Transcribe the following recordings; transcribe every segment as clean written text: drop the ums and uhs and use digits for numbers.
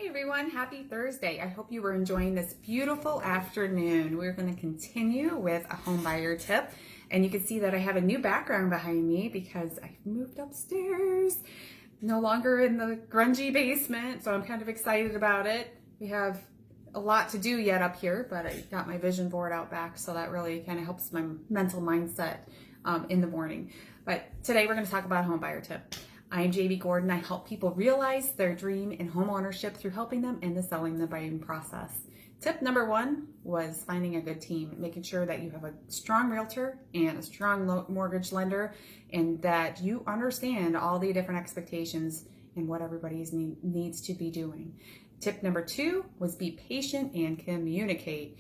everyone, happy Thursday. I hope you were enjoying this beautiful afternoon. We're going to continue with a home buyer tip, and you can see that I have a new background behind me because I've moved upstairs, no longer in the grungy basement, so I'm kind of excited about it. We have a lot to do yet up here, but I got my vision board out back, so that really kind of helps my mental mindset in the morning. But today we're going to talk about a home buyer tip. I'm Jami Gordon. I help people realize their dream in home ownership through helping them in the selling and the buying process. Tip number one was finding a good team, making sure that you have a strong realtor and a strong mortgage lender, and that you understand all the different expectations and what everybody needs to be doing. Tip number two was be patient and communicate.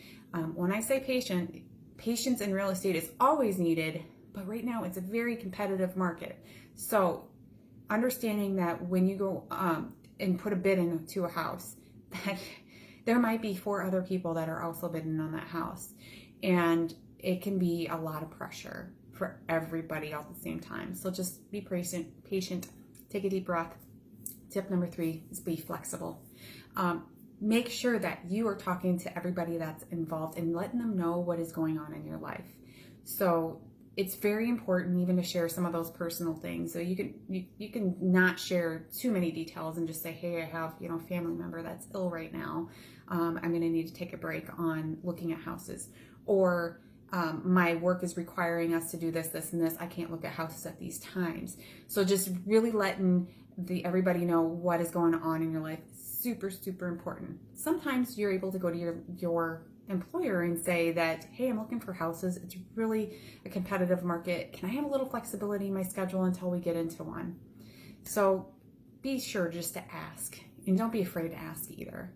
When I say patient, patience in real estate is always needed, but right now it's a very competitive market. So understanding that when you go and put a bid into a house, that there might be 4 other people that are also bidding on that house. And it can be a lot of pressure for everybody all at the same time. So just be patient, take a deep breath. Tip number 3 is be flexible. Make sure that you are talking to everybody that's involved and letting them know what is going on in your life. So it's very important even to share some of those personal things. So you can not share too many details and just say, hey, I have a family member that's ill right now. I'm going to need to take a break on looking at houses, or my work is requiring us to do this, this, and this. I can't look at houses at these times. So just really letting everybody know what is going on in your life is super, super important. Sometimes you're able to go to your employer and say that, hey, I'm looking for houses. It's really a competitive market. Can I have a little flexibility in my schedule until we get into one? So be sure just to ask, and don't be afraid to ask either.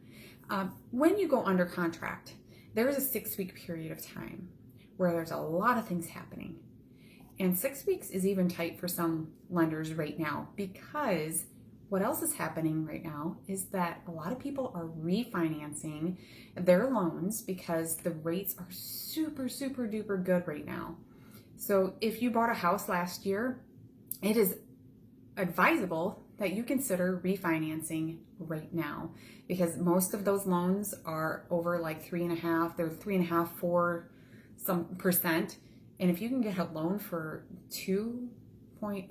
When you go under contract, there is a 6-week period of time where there's a lot of things happening. And 6 weeks is even tight for some lenders right now, because what else is happening right now is that a lot of people are refinancing their loans because the rates are super, super duper good right now. So if you bought a house last year, it is advisable that you consider refinancing right now, because most of those loans are over like 3.5, they're 3.5, 4 some percent. And if you can get a loan for 2.5,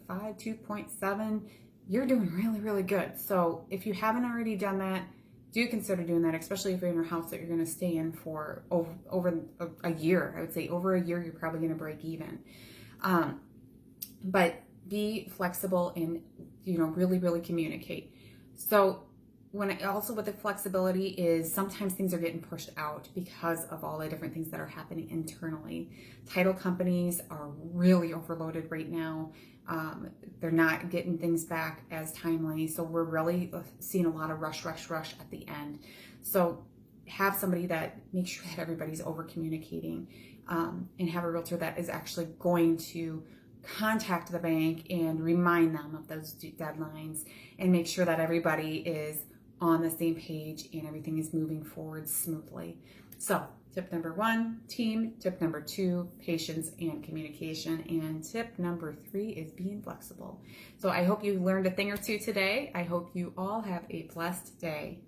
2.7, you're doing really, really good. So if you haven't already done that, do consider doing that, especially if you're in a house that you're going to stay in for over a year. I would say over a year, you're probably going to break even. But be flexible and, really, really communicate. So with the flexibility is sometimes things are getting pushed out because of all the different things that are happening internally. Title companies are really overloaded right now. They're not getting things back as timely. So we're really seeing a lot of rush at the end. So have somebody that makes sure that everybody's over communicating, and have a realtor that is actually going to contact the bank and remind them of those deadlines, and make sure that everybody is on the same page and everything is moving forward smoothly. So tip number 1, team. Tip number 2, patience and communication. And tip number 3 is being flexible. So I hope you learned a thing or two today. I hope you all have a blessed day.